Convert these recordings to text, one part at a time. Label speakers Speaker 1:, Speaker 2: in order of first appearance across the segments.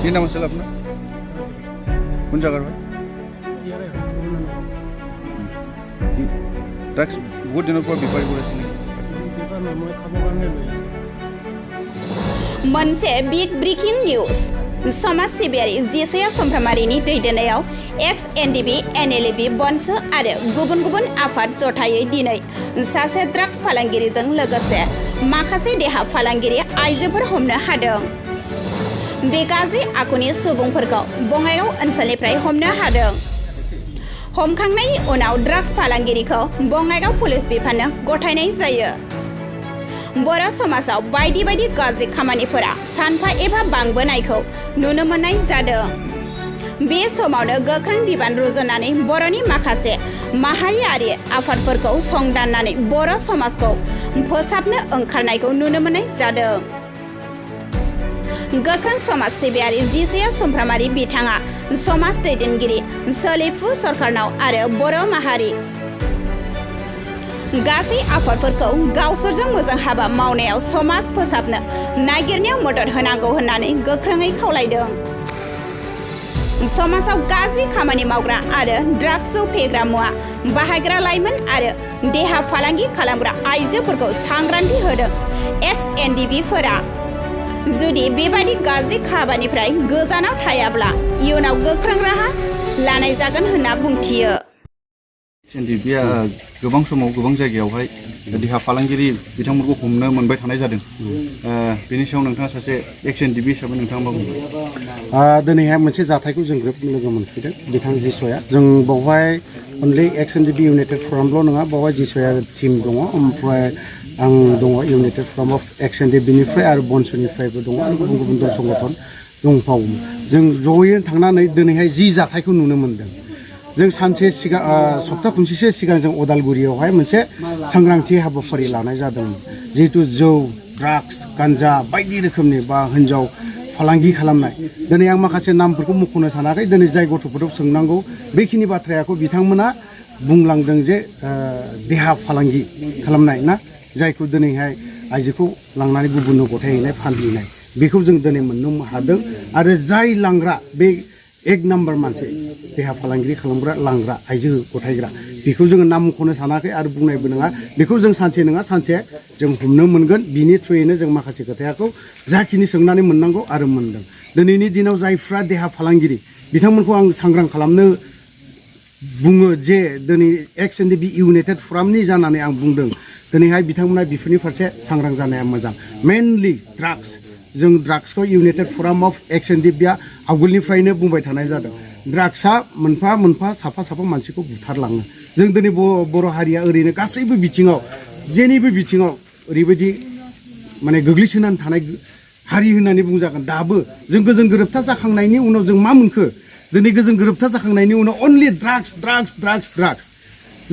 Speaker 1: ये नाम असल अपना कौन जगह है ड्रग्स बहुत दिनों पर बेपारी बोले
Speaker 2: मोनसे बिग ब्रेकिं न्यूज समाज सिबियारि जेसया समफ्रामारिनि दैदेननायाव एक्स एनडीबी एनएलएफडी बनसु आरो गुबुन गुबुन आफाद जथायै दिनै सासे ड्राग्स फालांगिरिजों लोगोसे माखासे देहा फालांगिरि आइजोफोर हमनो हादों। बे गाज्रि आखुनि सुबुंफोरखौ बङाइगाव ओनसोलनिफ्राय हमनो हादों। हमखांनायनि उनाव ड्राग्स फालांगिरिखौ बङाइगाव पुलिस बिफाननो गथायनाय जायो। बर' समाजाव बायदि बायदि गाज्रि खामानिफोरा सानफा एफा बांबोनायखौ नुनो मोननाय जादों। बे समावनो गोख्रों बिबान रुजुननानै बर'नि माखासे माहारियारि आफादफोरखौ संदाननानै बर' समाजखौ फोसाबनो ओंखारनायखौ नुनो मोननाय जादों। गोख्रों समाज सिबियारि जेसया समफ्रामारि बिथाङा समाज दैदेनगिरि सोलिफु सरकारनाव आरो बर' माहारि गासै आफादफोरखौ गावसोरजों मोजां हाबा मावनायाव समाज फोसाबनो नागिरनायाव मदद होनांगौ होननानै गोख्रोङै खावलायदों। समाजाव गाज्रि खामानि मावग्रा आरो ड्राग्स जौ फेग्रा मुवा बाहायग्रा लाइमोन आरो देहा फालांगि खालामग्रा आइजोफोरखौ सांग्रांथि होदों। एक्स एनडीबीफोरा जुदि बेबादि गाज्रि खामानिफ्राय गोजानाव थायाब्ला इयुनाव गोख्रों राहा लानाय जागोन होनना बुंथियो।
Speaker 1: एनडीबीआ गोबां समाव गोबां जायगायावहाय देहा फालांगिरि बिथांमोनखौ हमनो मोनबाय थानाय जादों। बेनि सायाव नोंथाङा सासे एक्स एनडीबी हिसाबै नोंथाङा मा बुङो?
Speaker 3: दिनैहाय मोनसे जाथायखौ जों ग्रोब लोगो मोनफैदों बिथां जिसया। जों बावहाय अनलि एक्स एनडीबी इउनाइटेड फरामल' नङा, बावहाय जिसया टीम दङ, ओमफ्राय आं दङ इउनाइटेड फराम अफ एक्स एनडीबीनिफ्राय आरो बनसुनिफ्रायबो दङ आरो गुबुन गुबुन दल संगठन दंबावो। जों जयै थांनानै दिनैहाय जि जाथायखौ नुनो मोनदों। जों सानसे सिगां सप्ता खनसेसो सिगां जों उदालगुरियावहाय मोनसे सांग्रांथि हाबाफारि लानाय जादोंमोन। जिहेतु जौ, ड्राग्स, गान्जा बायदि रोखोमनि बा हिन्जाव फालांगि खालामनाय। दिनै आं माखासे नामफोरखौ मख'नो सानाखै। दिनै जाय गथ'फोरखौ सोंनांगौ बेखिनि बाथ्राखौ बिथांमोना बुंलांदों जे देहा फालांगि खालामनाय ना, जायखौ दिनैहाय आइजोखौ लांनानै गुबुननो गथायहैनाय फानहैनाय, बेखौ जों दिनै मोननो हादों। आरो जाय लांग्रा बे एक नाम्बार मानसि देहा फालांगिरि खालामग्रा लांग्रा आइजो गथायग्रा, बेखौ जोङो नाम मख'नो सानाखै आरो बुंनायबो नङा। बेखौ जों सानसे नङा सानसे जों हमनो मोनगोन। बिनि थ्रुयैनो जों माखासे खोथाखौ जाखिनि सोंनानै मोननांगौ आरो मोनदों। दिनैनि दिनाव जायफ्रा देहा फालांगिरि बिथांमोनखौ आं सांग्रां खालामनो बुङो जे दिनै एक्स एनडीबी इउनाइटेड फरामनि जानानै आं बुंदों दिनैहाय बिथांमोना बेफोरनि फारसे सांग्रां जानाया मोजां। मेनलि ड्राग्स, जों ड्राग्सखौ इउनाइटेड फराम अफ एक्स एनडीबीआ आवगोलनिफ्रायनो बुंबाय थानाय जादों। ड्राग्सआ मोनफा मोनफा साफा साफा मानसिखौ बुथारलाङो। जों दिनै बर' हारिया ओरैनो गासैबो बिथिङाव जेनिबो बिथिङाव ओरैबायदि माने गोग्लैसोनानै थानाय हारि होननानै बुंजागोन। दाबो जों गोजोन गोरोबथा जाखांनायनि उनाव जों मा मोनखो? दिनै गोजोन गोरोबथा जाखांनायनि उनाव अनलि ड्राग्स ड्राग्स ड्राग्स ड्राग्स।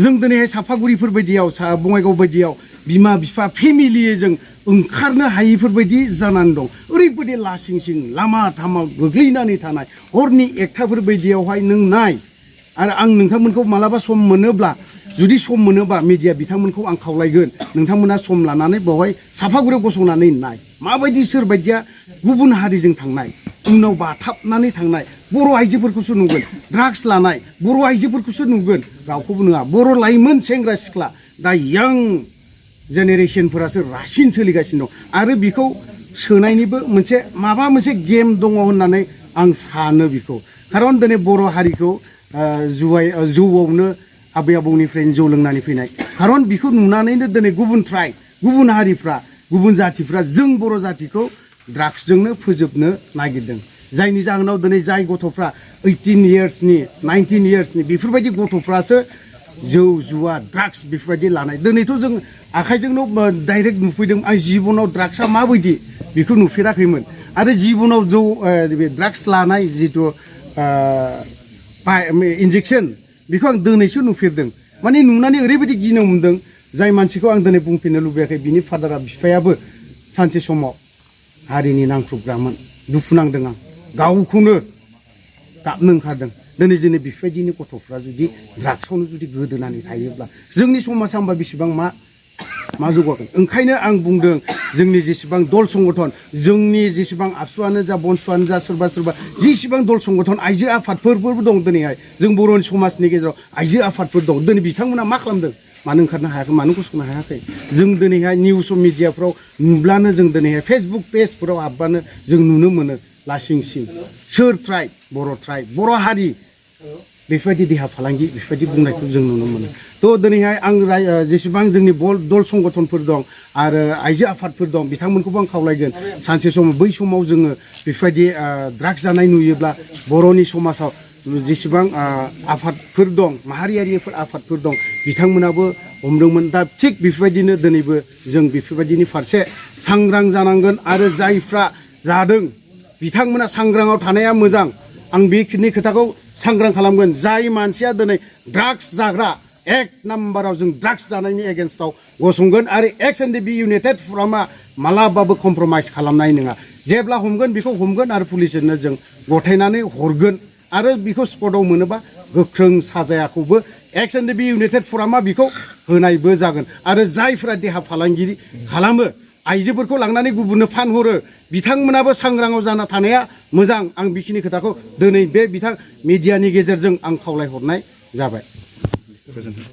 Speaker 3: जों दिनैहाय सापागुरिफोर बायदियाव बङाइगाव बायदियाव बिमा बिफा फेमिलियै जों ओंखारनो हायिफोरबायदि जानानै दं। ओरैबायदि लासिं सिं लामा थामा गोग्लैनानै थानाय हरनि एकथाफोर बायदियावहाय नों नाय। आरो आं नोंथांमोनखौ मालाबा सम मोनोब्ला, जुदि सम मोनोबा मिडिया बिथांमोनखौ आं खावलायगोन, नोंथांमोना सम लानानै बेवहाय सापागुरियाव गसंनानै नाय माबायदि सोरबायदिया गुबुन हारिजों थांनाय, उनाव बाथाबनानै थांनाय बर' आइजोफोरखौसो नुगोन। ड्राग्स लानाय बर' आइजोफोरखौसो नुगोन, रावखौबो नङा। बर' लाइमोन सेंग्रा सिख्ला दा यां जेनेरेसनफोरासो रासिन सोलिगासिनो दं। आरो बेखौ सोनायनिबो मोनसे माबा मोनसे गेम दङ होननानै आं सानो बेखौ। खारन दिनै बर' हारिखौ जौआवनो आबै आबौनिफ्रायनो जौ लोंनानै फैनाय। खारन बेखौ नुनानैनो दिनै गुबुन ट्राइब, गुबुन हारिफ्रा, गुबुन जाथिफ्रा जों बर' जातिखौ ड्राग्सजोंनो फोजोबनो नागिरदों। जायनि जाहोनाव दिनै जाय गथ'फ्रा 18 इयार्सनि 19 इयार्सनि बेफोरबायदि गथ'फ्रासो जौ जुवा ड्राग्स बेफोरबायदि लानाय। दिनैथ' जों आखाइजोंनो डाइरेक्ट नुफैदों। आं जिबनाव ड्राग्सआ माबायदि बेखौ नुफेराखैमोन। आरो जिबनाव जौ बे ड्राग्स लानाय जिथु इन्जेक्सन, बेखौ आं दिनैसो नुफेरदों। माने नुनानै ओरैबायदि गिनो मोनदों। जाय मानसिखौ आं दिनै बुंफिननो लुबैयाखै, बिनि फादारा बिफायाबो सानसे समाव हारिनि नांख्रुबग्रामोन। दुखु नांदों आं, गावखौनो गाबनो ओंखारदों। दिनै जोंनि बेफोरबायदिनि गथ'फ्रा जुदि ड्राग्सआवनो जुदि गोदोनानै थायोब्ला जोंनि समाजा होमबा बेसेबां मा मा जौगागोन ओंखायनो आं बुंदों जोंनि जेसेबां दल संगठन जोंनि जेसेबां आबसुआनो जा बनसुआनो जा सोरबा सोरबा जेसेबां दल संगठन आइजो आफादफोरबो दं दिनैहाय जों बर'नि समाजनि गेजेराव आइजो आफादफोर दं दिनै बिथांमोना मा खालामदों मानो ओंखारनो हायाखै मानो गसंनो हायाखै जों दिनैहाय निउस मिडियाफ्राव नुब्लानो जों दिनैहाय फेसबुक पेजफोराव हाबबानो जों नुनो मोनो लासिं सिं सोर ट्राइब बर' हारि बेफोरबायदि देहा फालांगि बेफोरबायदि बुंनायखौ जों नुनो मोनो थ' दिनैहाय आं जेसेबां जोंनि दल संगठनफोर दं आरो आइजो आफादफोर दं बिथांमोनखौबो आं खावलायगोन सानसे समाव बै समाव जोङो बेफोरबायदि ड्राग्स जानाय नुयोब्ला बर'नि समाजाव जेसेबां आफादफोर दं माहारियारिफोर आफादफोर दं बिथांमोनाबो हमदोंमोन दा थिग बेफोरबायदिनो दिनैबो जों बेफोरबायदिनि फारसे सांग्रां जानांगोन आरो जायफ्रा जादों बिथांमोना सांग्राङाव थानाया मोजां आं बेखिनि खोथाखौ सांग्रां खालामगोन जाय मानसिया दिनै ड्राग्स जाग्रा एक नाम्बाराव जों ड्राग्स जानायनि एगेन्स्टआव गसंगोन आरो एक्स एनडिबि इउनाइटेड फरामा मालाबाबो कमप्रमाइज खालामनाय नङा जेब्ला हमगोन बेखौ हमगोन आरो पुलिसनो जों गथायनानै हरगोन आरो बेखौ स्पटआव मोनोबा गोख्रों साजायाखौबो एक्स एनडिबि इउनाइटेड फरामा बेखौ होनायबो जागोन आरो जायफोरा देहा फालांगिरि खालामो आइजोफोरखौ लांनानै गुबुननो फानहरो बिथांमोनाबो सांग्राङाव जाना थानाया मोजां आं बेखिनि खोथाखौ दिनै बे मिडियानि गेजेरजों आं खावलायहरनाय जाबाय।